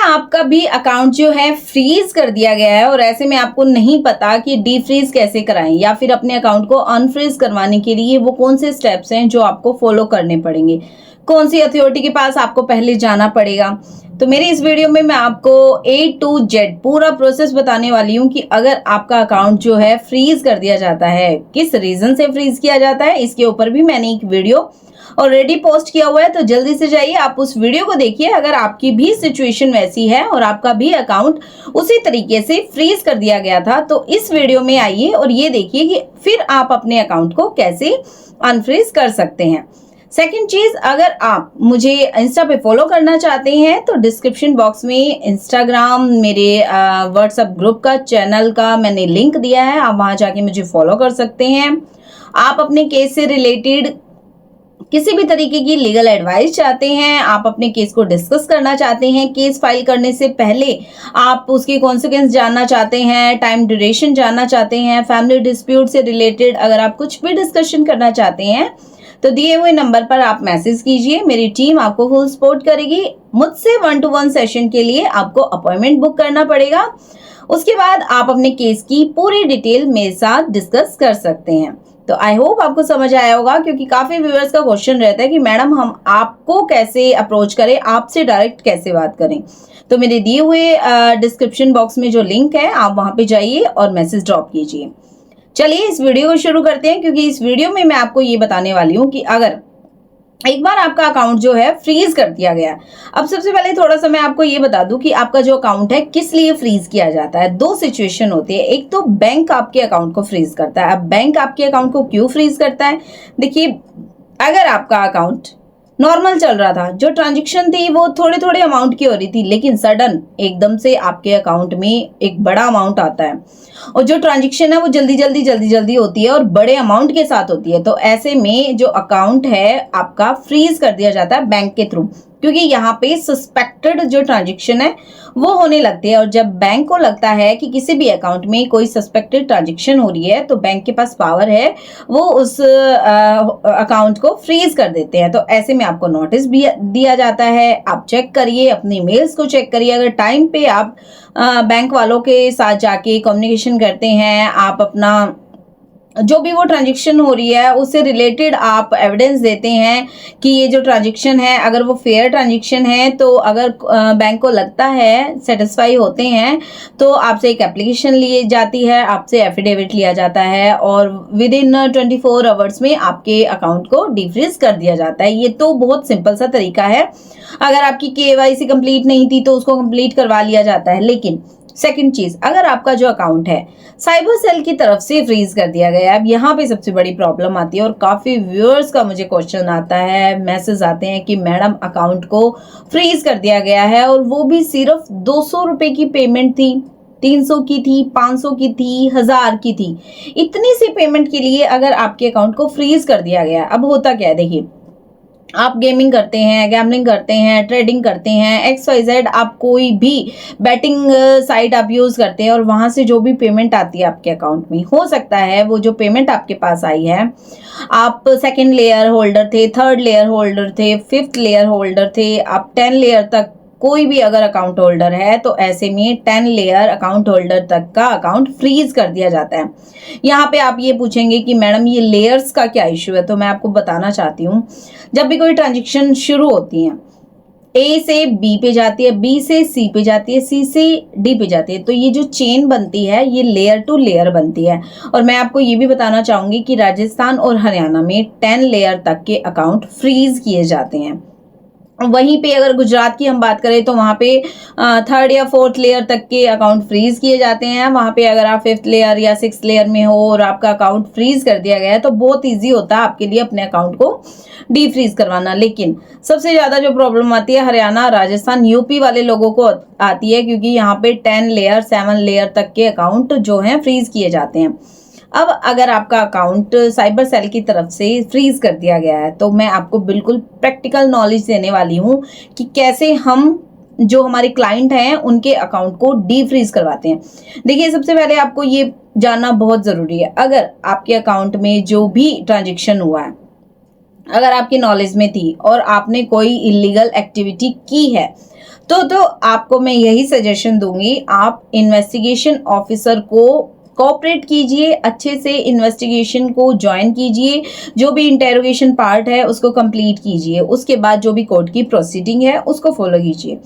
आपका भी अकाउंट जो है फ्रीज कर दिया गया है और ऐसे में आपको नहीं पता कि डीफ्रीज कैसे कराएं या फिर अपने अकाउंट को अनफ्रीज करवाने के लिए वो कौन से स्टेप्स हैं जो आपको फॉलो करने पड़ेंगे, कौन सी अथॉरिटी के पास आपको पहले जाना पड़ेगा। तो मेरे इस वीडियो में मैं आपको A to Z पूरा प्रोसेस बताने वाली हूँ कि अगर आपका अकाउंट जो है फ्रीज कर दिया जाता है, किस रीजन से फ्रीज किया जाता है, इसके ऊपर भी मैंने एक वीडियो ऑलरेडी पोस्ट किया हुआ है। तो जल्दी से जाइए आप उस वीडियो को देखिए अगर आपकी भी सिचुएशन वैसी है और आपका भी अकाउंट उसी तरीके से फ्रीज कर दिया गया था, तो इस वीडियो में आइए और ये देखिए कि फिर आप अपने अकाउंट को कैसे अनफ्रीज कर सकते हैं। सेकंड चीज, अगर आप मुझे इंस्टा पे फॉलो करना चाहते हैं तो डिस्क्रिप्शन बॉक्स में इंस्टाग्राम, मेरे व्हाट्सएप ग्रुप का, चैनल का मैंने लिंक दिया है, आप वहां जाके मुझे फॉलो कर सकते हैं। आप अपने केस से रिलेटेड किसी भी तरीके की लीगल एडवाइस चाहते हैं, आप अपने केस को डिस्कस करना चाहते हैं, केस फाइल करने से पहले आप उसके कॉन्सिक्वेंस जानना चाहते हैं, टाइम ड्यूरेशन जानना चाहते हैं, फैमिली डिस्प्यूट से रिलेटेड अगर आप कुछ भी डिस्कशन करना चाहते हैं तो दिए हुए नंबर पर आप मैसेज कीजिए, मेरी टीम आपको फुल सपोर्ट करेगी। मुझसे 1-to-1 सेशन के लिए आपको अपॉइंटमेंट बुक करना पड़ेगा। उसके बाद आप अपने केस की पूरी डिटेल मेरे साथ डिस्कस कर सकते हैं। तो आई होप आपको समझ आया होगा, क्योंकि काफी व्यूअर्स का क्वेश्चन रहता है कि मैडम हम आपको कैसे अप्रोच करें, आपसे डायरेक्ट कैसे बात करें। तो मेरे दिए हुए डिस्क्रिप्शन बॉक्स में जो लिंक है आप वहां पे जाइए और मैसेज ड्रॉप कीजिए। चलिए इस वीडियो को शुरू करते हैं, क्योंकि इस वीडियो में मैं आपको ये बताने वाली हूँ कि अगर एक बार आपका अकाउंट जो है फ्रीज कर दिया गया। अब सबसे पहले थोड़ा सा मैं आपको ये बता दूं कि आपका जो अकाउंट है किस लिए फ्रीज किया जाता है। दो सिचुएशन होती है, एक तो बैंक आपके अकाउंट को फ्रीज करता है। अब बैंक आपके अकाउंट को क्यों फ्रीज करता है, देखिए अगर आपका अकाउंट नॉर्मल चल रहा था, जो ट्रांजेक्शन थी वो थोड़े थोड़े अमाउंट की हो रही थी, लेकिन सडन एकदम से आपके अकाउंट में एक बड़ा अमाउंट आता है और जो ट्रांजेक्शन है वो जल्दी जल्दी होती है और बड़े अमाउंट के साथ होती है, तो ऐसे में जो अकाउंट है आपका फ्रीज कर दिया जाता है बैंक के थ्रू, क्योंकि यहाँ पे सस्पेक्टेड जो ट्रांजेक्शन है वो होने लगती है। और जब बैंक को लगता है कि किसी भी अकाउंट में कोई सस्पेक्टेड ट्रांजेक्शन हो रही है तो बैंक के पास पावर है, वो उस अकाउंट को फ्रीज कर देते हैं। तो ऐसे में आपको नोटिस भी दिया जाता है, आप चेक करिए, अपनी मेल्स को चेक करिए। अगर टाइम पे आप बैंक वालों के साथ जाके कम्युनिकेशन करते हैं, आप अपना जो भी वो ट्रांजेक्शन हो रही है उससे रिलेटेड आप एविडेंस देते हैं कि ये जो ट्रांजेक्शन है अगर वो फेयर ट्रांजेक्शन है, तो अगर बैंक को लगता है, सेटिस्फाई होते हैं, तो आपसे एक एप्लीकेशन ली जाती है, आपसे एफिडेविट लिया जाता है और विद इन 24 आवर्स में आपके अकाउंट को डिफ्रीज कर दिया जाता है। ये तो बहुत सिंपल सा तरीका है। अगर आपकी KYC कंप्लीट नहीं थी तो उसको कंप्लीट करवा लिया जाता है। लेकिन सेकंड चीज, अगर आपका जो अकाउंट है साइबर सेल की तरफ से फ्रीज कर दिया गया है, अब यहाँ पे सबसे बड़ी प्रॉब्लम आती है और काफी व्यूअर्स का मुझे क्वेश्चन आता है, मैसेज आते हैं कि मैडम अकाउंट को फ्रीज कर दिया गया है और वो भी सिर्फ 200 रुपए की पेमेंट थी, 300 की थी, 500 की थी, 1000 की थी। इतनी सी पेमेंट के लिए अगर आपके अकाउंट को फ्रीज कर दिया गया, अब होता क्या है, देखिए आप गेमिंग करते हैं, गैम्बलिंग करते हैं, ट्रेडिंग करते हैं, XYZ, आप कोई भी बैटिंग साइट आप यूज करते हैं और वहां से जो भी पेमेंट आती है आपके अकाउंट में, हो सकता है वो जो पेमेंट आपके पास आई है, आप सेकंड लेयर होल्डर थे, थर्ड लेयर होल्डर थे, फिफ्थ लेयर होल्डर थे, आप 10 लेयर तक कोई भी अगर अकाउंट होल्डर है तो ऐसे में 10 लेयर अकाउंट होल्डर तक का अकाउंट फ्रीज कर दिया जाता है। यहाँ पे आप ये पूछेंगे कि मैडम ये लेयर्स का क्या इश्यू है, तो मैं आपको बताना चाहती हूँ, जब भी कोई ट्रांजेक्शन शुरू होती है, A से B पे जाती है, B से C पे जाती है, C से D पे जाती है, तो ये जो चेन बनती है ये लेयर टू लेयर बनती है। और मैं आपको ये भी बताना चाहूंगी कि राजस्थान और हरियाणा में 10 लेयर तक के अकाउंट फ्रीज किए जाते हैं। वहीं पे अगर गुजरात की हम बात करें तो वहाँ पे थर्ड या फोर्थ लेयर तक के अकाउंट फ्रीज किए जाते हैं। वहाँ पे अगर आप फिफ्थ लेयर या सिक्स लेयर में हो और आपका अकाउंट फ्रीज कर दिया गया है तो बहुत इजी होता है आपके लिए अपने अकाउंट को डीफ्रीज करवाना। लेकिन सबसे ज्यादा जो प्रॉब्लम आती है हरियाणा, राजस्थान, यूपी वाले लोगों को आती है, क्योंकि यहाँ पे 10 लेयर 7 लेयर तक के अकाउंट जो है फ्रीज किए जाते हैं। अब अगर आपका अकाउंट साइबर सेल की तरफ से फ्रीज कर दिया गया है तो मैं आपको बिल्कुल प्रैक्टिकल नॉलेज देने वाली हूँ कि कैसे हम जो हमारे क्लाइंट हैं उनके अकाउंट को डीफ्रीज करवाते हैं। देखिए सबसे पहले आपको ये जानना बहुत जरूरी है, अगर आपके अकाउंट में जो भी ट्रांजेक्शन हुआ है अगर आपकी नॉलेज में थी और आपने कोई इलीगल एक्टिविटी की है, तो आपको मैं यही सजेशन दूंगी, आप इन्वेस्टिगेशन ऑफिसर को कोऑपरेट कीजिए, अच्छे से इन्वेस्टिगेशन को ज्वाइन कीजिए, जो भी इंटेरोगेशन पार्ट है उसको कंप्लीट कीजिए, उसके बाद जो भी कोर्ट की प्रोसीडिंग है उसको फॉलो कीजिए।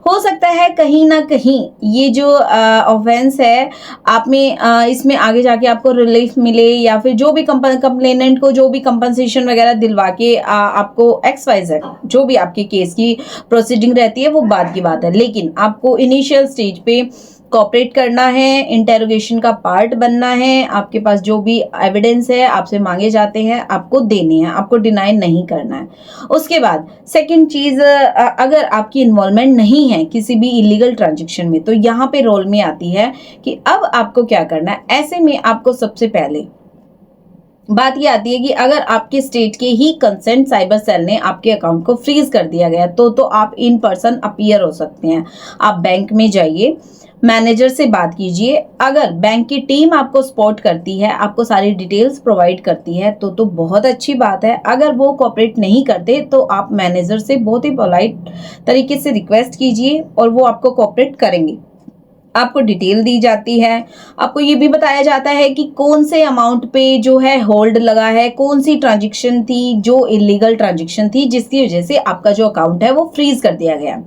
हो सकता है कहीं ना कहीं ये जो ऑफेंस है आप में इसमें आगे जाके आपको रिलीफ मिले, या फिर जो भी कंप्लेनेंट को जो भी कंपनसेशन वगैरह दिलवा के आपको XYZ जो भी आपके केस की प्रोसीडिंग रहती है वो बाद की बात है, लेकिन आपको इनिशियल स्टेज पे कोऑपरेट करना है, इंटेरोगेशन का पार्ट बनना है, आपके पास जो भी एविडेंस है आपसे मांगे जाते हैं आपको देने हैं, आपको डिनाई नहीं करना है। उसके बाद सेकंड चीज, अगर आपकी इन्वॉल्वमेंट नहीं है किसी भी इलीगल ट्रांजैक्शन में, तो यहाँ पे रोल में आती है कि अब आपको क्या करना है। ऐसे में आपको सबसे पहले बात ये आती है कि अगर आपके स्टेट के ही कंसेंट साइबर सेल ने आपके अकाउंट को फ्रीज कर दिया गया तो आप इन पर्सन अपीयर हो सकते हैं। आप बैंक में जाइए, मैनेजर से बात कीजिए, अगर बैंक की टीम आपको सपोर्ट करती है, आपको सारी डिटेल्स प्रोवाइड करती है तो बहुत अच्छी बात है। अगर वो कोऑपरेट नहीं करते तो आप मैनेजर से बहुत ही पोलाइट तरीके से रिक्वेस्ट कीजिए और वो आपको कोऑपरेट करेंगे। आपको डिटेल दी जाती है, आपको ये भी बताया जाता है कि कौन से अमाउंट पे जो है होल्ड लगा है, कौन सी ट्रांजैक्शन थी जो इलीगल ट्रांजैक्शन थी जिसकी वजह से आपका जो अकाउंट है वो फ्रीज कर दिया गया।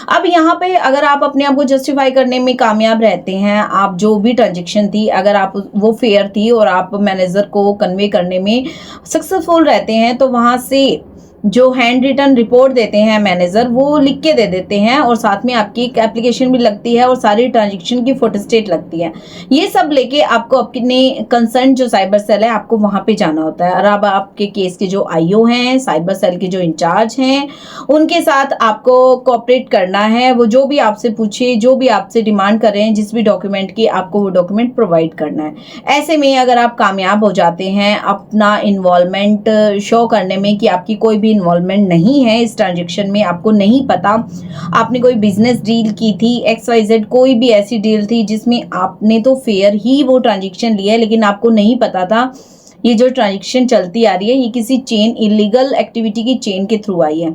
अब यहाँ पे अगर आप अपने आप को जस्टिफाई करने में कामयाब रहते हैं, आप जो भी ट्रांजैक्शन थी अगर आप वो फेयर थी और आप मैनेजर को कन्वे करने में सक्सेसफुल रहते हैं, तो वहां से जो हैंड रिटन रिपोर्ट देते हैं मैनेजर वो लिख के दे देते हैं और साथ में आपकी एक एप्लीकेशन भी लगती है और सारी ट्रांजैक्शन की फोटोस्टेट लगती है। ये सब लेके आपको अपने कंसर्न जो साइबर सेल है आपको वहां पे जाना होता है, और अब आपके केस के जो IO हैं, साइबर सेल के जो इंचार्ज हैं, उनके साथ आपको कोऑपरेट करना है। वो जो भी आपसे पूछे, जो भी आपसे डिमांड कर रहे हैं, जिस भी डॉक्यूमेंट की, आपको वो डॉक्यूमेंट प्रोवाइड करना है। ऐसे में अगर आप कामयाब हो जाते हैं अपना इन्वॉल्वमेंट शो करने में कि आपकी कोई भी इन्वॉल्वमेंट नहीं है इस ट्रांजैक्शन में, आपको नहीं पता आपने कोई बिजनेस डील की थी, XYZ कोई भी ऐसी डील थी जिसमें आपने तो फेयर ही वो ट्रांजैक्शन लिया है लेकिन आपको नहीं पता था ये जो ट्रांजैक्शन चलती आ रही है ये किसी चेन, इलीगल एक्टिविटी की चेन के थ्रू आई है,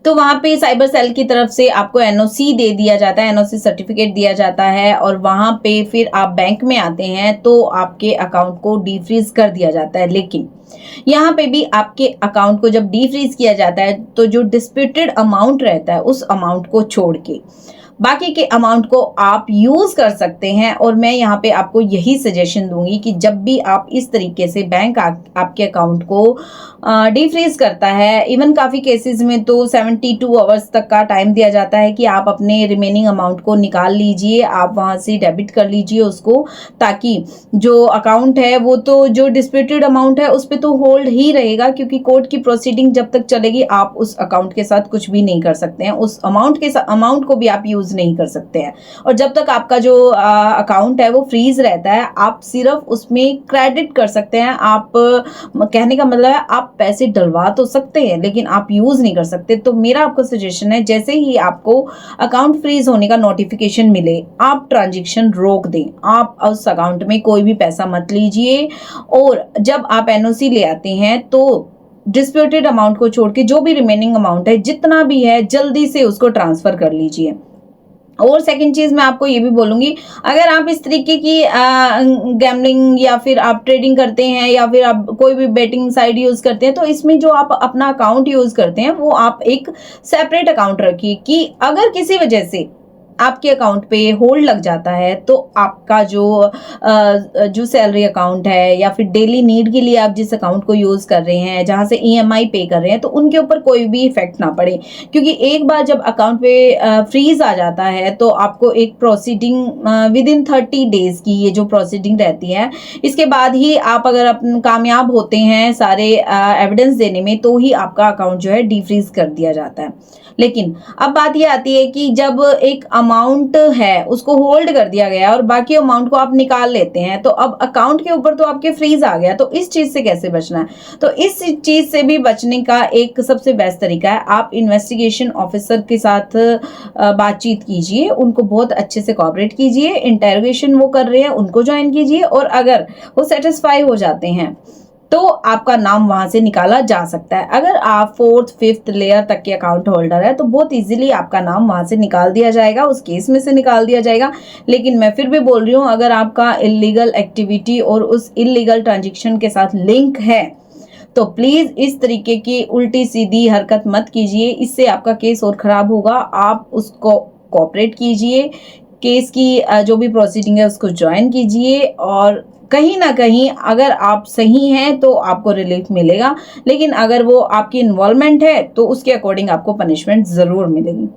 तो वहां पे साइबर सेल की तरफ से आपको NOC दे दिया जाता है, NOC सर्टिफिकेट दिया जाता है, और वहां पे फिर आप बैंक में आते हैं तो आपके अकाउंट को डीफ्रीज कर दिया जाता है। लेकिन यहाँ पे भी आपके अकाउंट को जब डीफ्रीज किया जाता है तो जो डिस्प्यूटेड अमाउंट रहता है उस अमाउंट को छोड़ के बाकी के अमाउंट को आप यूज कर सकते हैं। और मैं यहाँ पे आपको यही सजेशन दूंगी कि जब भी आप इस तरीके से बैंक आपके अकाउंट को डीफ्रीज करता है, इवन काफ़ी केसेस में तो 72 आवर्स तक का टाइम दिया जाता है कि आप अपने रिमेनिंग अमाउंट को निकाल लीजिए, आप वहाँ से डेबिट कर लीजिए उसको, ताकि जो अकाउंट है वो तो जो डिस्प्यूटेड अमाउंट है उस पर तो होल्ड ही रहेगा, क्योंकि कोर्ट की प्रोसीडिंग जब तक चलेगी आप उस अकाउंट के साथ कुछ भी नहीं कर सकते हैं, उस अमाउंट को भी आप यूज नहीं कर सकते हैं। और जब तक आपका जो अकाउंट है वो फ्रीज रहता है आप सिर्फ उसमें क्रेडिट कर सकते हैं। आप कहने का मतलब है आप पैसे डलवा तो सकते हैं लेकिन आप यूज नहीं कर सकते। तो मेरा आपको सजेशन है जैसे ही आपको अकाउंट फ्रीज होने का नोटिफिकेशन मिले आप ट्रांजैक्शन रोक दें, आप उस अकाउंट में कोई भी पैसा मत लीजिए, और जब आप NOC ले आते हैं तो डिस्प्यूटेड अमाउंट को छोड़ के जो भी रिमेनिंग अमाउंट है जितना भी है जल्दी से उसको ट्रांसफर कर लीजिए। और सेकंड चीज मैं आपको ये भी बोलूंगी, अगर आप इस तरीके की गैम्बलिंग या फिर आप ट्रेडिंग करते हैं या फिर आप कोई भी बेटिंग साइट यूज करते हैं, तो इसमें जो आप अपना अकाउंट यूज करते हैं वो आप एक सेपरेट अकाउंट रखिए कि अगर किसी वजह से आपके अकाउंट पे होल्ड लग जाता है तो आपका जो सैलरी अकाउंट है या फिर डेली नीड के लिए आप जिस अकाउंट को यूज कर रहे हैं, जहां से EMI पे कर रहे हैं, तो उनके ऊपर कोई भी इफेक्ट ना पड़े। क्योंकि एक बार जब अकाउंट पे फ्रीज आ जाता है तो आपको एक प्रोसीडिंग विद इन 30 डेज की ये जो प्रोसीडिंग रहती है, इसके बाद ही आप अगर कामयाब होते हैं सारे एविडेंस देने में तो ही आपका अकाउंट जो है डीफ्रीज कर दिया जाता है। लेकिन अब बात ये आती है कि जब एक अमाउंट है उसको होल्ड कर दिया गया और बाकी अमाउंट को आप निकाल लेते हैं, तो अब अकाउंट के ऊपर तो आपके फ्रीज आ गया, तो इस चीज से कैसे बचना है? तो इस चीज से भी बचने का एक सबसे बेस्ट तरीका है आप इन्वेस्टिगेशन ऑफिसर के साथ बातचीत कीजिए, उनको बहुत अच्छे से कोऑपरेट कीजिए, इंटेरोगेशन वो कर रहे हैं उनको ज्वाइन कीजिए, और अगर वो सेटिस्फाई हो जाते हैं तो आपका नाम वहां से निकाला जा सकता है। अगर आप 4th 5th लेयर तक के अकाउंट होल्डर है तो बहुत इजीली आपका नाम वहां से निकाल दिया जाएगा, उस केस में से निकाल दिया जाएगा। लेकिन मैं फिर भी बोल रही हूँ, अगर आपका इलीगल एक्टिविटी और उस इलीगल ट्रांजेक्शन के साथ लिंक है तो प्लीज इस तरीके की उल्टी सीधी हरकत मत कीजिए, इससे आपका केस और खराब होगा। आप उसको कोऑपरेट कीजिए, केस की जो भी प्रोसीडिंग है उसको ज्वाइन कीजिए, और कहीं ना कहीं अगर आप सही हैं तो आपको रिलीफ मिलेगा, लेकिन अगर वो आपकी इन्वॉल्वमेंट है तो उसके अकॉर्डिंग आपको पनिशमेंट जरूर मिलेगी।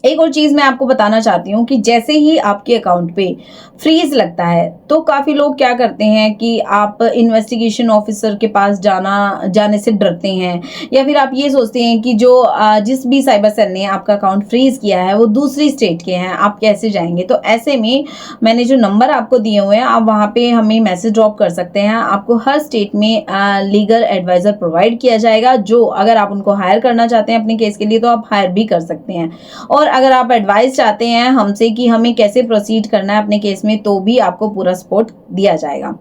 एक और चीज मैं आपको बताना चाहती हूँ कि जैसे ही आपके अकाउंट पे फ्रीज लगता है तो काफी लोग क्या करते हैं कि आप इन्वेस्टिगेशन ऑफिसर के पास जाने से डरते हैं, या फिर आप ये सोचते हैं कि जो जिस भी साइबर सेल ने आपका अकाउंट फ्रीज किया है वो दूसरी स्टेट के हैं, आप कैसे जाएंगे। तो ऐसे में मैंने जो नंबर आपको दिए हुए हैं आप वहां पे हमें मैसेज ड्रॉप कर सकते हैं। आपको हर स्टेट में लीगल एडवाइजर प्रोवाइड किया जाएगा, जो अगर आप उनको हायर करना चाहते हैं अपने केस के लिए तो आप हायर भी कर सकते हैं। और अगर आप एडवाइस चाहते हैं हमसे कि हमें कैसे प्रोसीड करना है अपने केस में तो भी आपको पूरा सपोर्ट दिया जाएगा।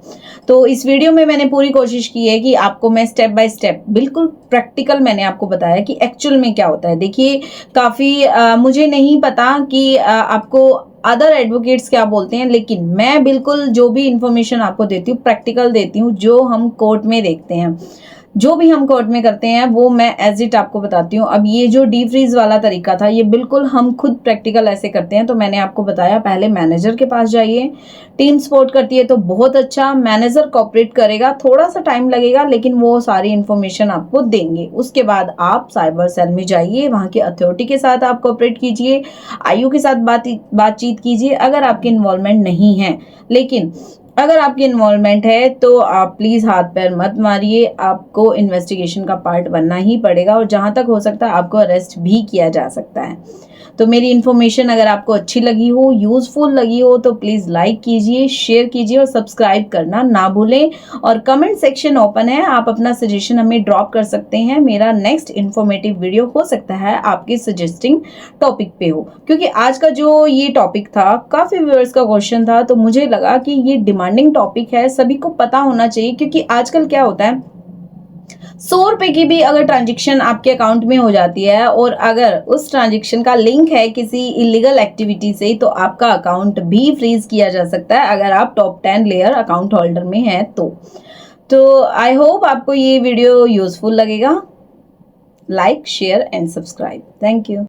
तो इस वीडियो में मैंने पूरी कोशिश की है कि आपको मैं स्टेप बाय स्टेप बिल्कुल प्रैक्टिकल मैंने आपको बताया कि एक्चुअल में क्या होता है। देखिए काफ़ी मुझे नहीं पता कि आपको अदर एडवोकेट्स क्या बोलते हैं, लेकिन मैं बिल्कुल जो भी इंफॉर्मेशन आपको देती हूँ प्रैक्टिकल देती हूँ, जो हम कोर्ट में देखते हैं, जो भी हम कोर्ट में करते हैं वो मैं एज इट आपको बताती हूँ। अब ये जो डी फ्रीज वाला तरीका था ये बिल्कुल हम खुद प्रैक्टिकल ऐसे करते हैं। तो मैंने आपको बताया पहले मैनेजर के पास जाइए, टीम सपोर्ट करती है तो बहुत अच्छा, मैनेजर कोऑपरेट करेगा, थोड़ा सा टाइम लगेगा लेकिन वो सारी इन्फॉर्मेशन आपको देंगे। उसके बाद आप साइबर सेल में जाइए, वहाँ के अथॉरिटी के साथ आप कोऑपरेट कीजिए, आईयू के साथ बातचीत कीजिए अगर आपकी इन्वॉल्वमेंट नहीं है। लेकिन अगर आपकी इन्वॉल्वमेंट है तो आप प्लीज हाथ पैर मत मारिए, आपको इन्वेस्टिगेशन का पार्ट बनना ही पड़ेगा, और जहां तक हो सकता है आपको अरेस्ट भी किया जा सकता है। तो मेरी इन्फॉर्मेशन अगर आपको अच्छी लगी हो, यूजफुल लगी हो तो प्लीज लाइक कीजिए, शेयर कीजिए और सब्सक्राइब करना ना भूलें। और कमेंट सेक्शन ओपन है, आप अपना सजेशन हमें ड्रॉप कर सकते हैं। मेरा नेक्स्ट इन्फॉर्मेटिव वीडियो हो सकता है आपके सजेस्टिंग टॉपिक पे हो, क्योंकि आज का जो ये टॉपिक था काफी व्यूअर्स का क्वेश्चन था, तो मुझे लगा कि ये डिमांडिंग टॉपिक है, सभी को पता होना चाहिए। क्योंकि आजकल क्या होता है, 100 रुपए की भी अगर ट्रांजेक्शन आपके अकाउंट में हो जाती है और अगर उस ट्रांजेक्शन का लिंक है किसी इलीगल एक्टिविटी से तो आपका अकाउंट भी फ्रीज किया जा सकता है, अगर आप टॉप 10 लेयर अकाउंट होल्डर में हैं तो आई होप आपको ये वीडियो यूजफुल लगेगा। Like share and subscribe. Thank you.